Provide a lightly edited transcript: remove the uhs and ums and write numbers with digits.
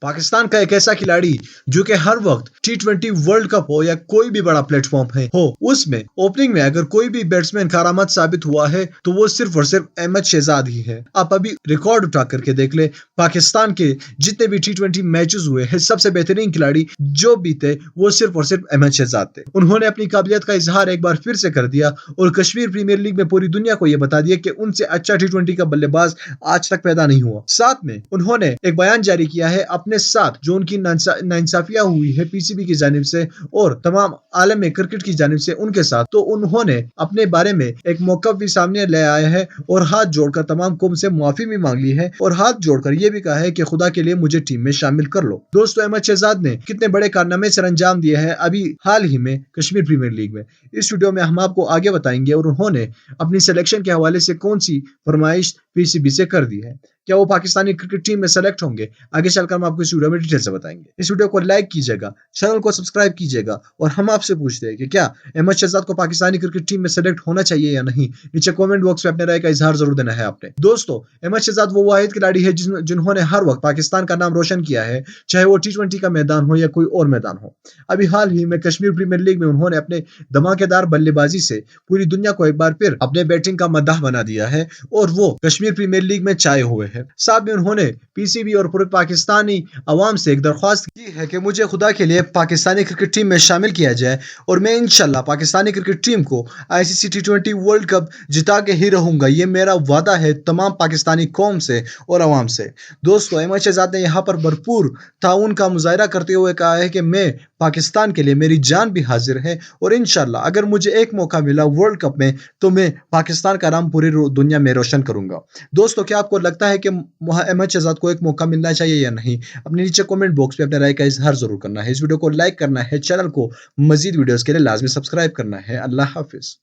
पाकिस्तान का एक ऐसा खिलाड़ी जो कि हर वक्त T20 वर्ल्ड कप हो या कोई भी बड़ा प्लेटफॉर्म हो उसमें ओपनिंग में अगर कोई भी बैट्समैन करामात साबित हुआ है तो वो सिर्फ और सिर्फ अहमद शहजाद ही है। आप अभी रिकॉर्ड उठा करके देख ले, पाकिस्तान के जितने भी T20 मैचेस हुए हैं सबसे बेहतरीन खिलाड़ी जो भी थे वो सिर्फ और सिर्फ अहमद शहजाद थे। उन्होंने अपनी काबिलियत का इजहार एक बार फिर से कर दिया और कश्मीर प्रीमियर लीग में पूरी दुनिया को यह बता दिया कि उनसे अच्छा T20 का बल्लेबाज आज तक पैदा नहीं हुआ। साथ में उन्होंने एक बयान जारी किया है अपने साथ जो उनकी नाइंसाफियां हुई है पीसीबी की जानिब से और तमाम आलम में क्रिकेट की जानिब से उनके साथ, तो उन्होंने अपने बारे में एक मौक़िफ़ भी सामने ले आया है और हाथ जोड़कर तमाम कौम से माफी भी मांग ली है और हाथ जोड़कर यह भी कहा है कि खुदा के लिए मुझे टीम में शामिल कर लो। दोस्तों, अहमद शहजाद ने कितने बड़े कारनामे सर अंजाम दिए हैं अभी हाल ही में कश्मीर प्रीमियर लीग में, इस वीडियो में हम आपको आगे बताएंगे और उन्होंने अपनी सिलेक्शन के हवाले से कौन सी फरमाइश पीसीबी से कर दी है, क्या वो पाकिस्तानी क्रिकेट टीम में सेलेक्ट होंगे, आगे चलकर हम आपको इस वीडियो में डिटेल से बताएंगे। इस वीडियो को लाइक कीजिएगा, चैनल को सब्सक्राइब कीजिएगा और हम आपसे पूछते हैं कि क्या अहमद शहजाद को पाकिस्तानी क्रिकेट टीम में सेलेक्ट होना चाहिए या नहीं। नीचे कमेंट बॉक्स में अपने राय का इजहार जरूर देना है आपने। दोस्तों, अहमद शहजाद वो वाहिद खिलाड़ी है जिन्होंने हर वक्त पाकिस्तान का नाम रोशन किया है, चाहे वो T20 का मैदान हो या कोई और मैदान हो। अभी हाल ही में कश्मीर प्रीमियर लीग में उन्होंने अपने धमाकेदार बल्लेबाजी से पूरी दुनिया को एक बार फिर अपने बैटिंग का मद्दाह बना दिया है और वो कश्मीर प्रीमियर लीग में छाए हुए हैं। साथ में उन्होंने पीसीबी और पूरे पाकिस्तानी अवाम से एक दरख्वास्त की है कि मुझे खुदा के लिए पाकिस्तानी क्रिकेट टीम में शामिल किया जाए और मैं इंशाल्लाह पाकिस्तानी क्रिकेट टीम को आईसीसी T20 वर्ल्ड कप जिता के ही रहूंगा। ये मेरा वादा है तमाम पाकिस्तानी कौम से और अवाम से। दोस्तों, अहमद शहजाद ने यहाँ पर भरपूर ताउन का मुजाहरा करते हुए कहा है कि मैं पाकिस्तान के लिए मेरी जान भी हाजिर है और इंशाल्लाह अगर मुझे एक मौका मिला वर्ल्ड कप में तो मैं पाकिस्तान का नाम पूरी दुनिया में रोशन करूंगा। दोस्तों, क्या आपको लगता है कि अहमद शहजाद को एक मौका मिलना चाहिए या नहीं? अपने नीचे कमेंट बॉक्स में अपने राय का इजहार जरूर करना है। इस वीडियो को लाइक करना है, चैनल को मजीद वीडियोस के लिए लाजमी सब्सक्राइब करना है। अल्लाह हाफिज।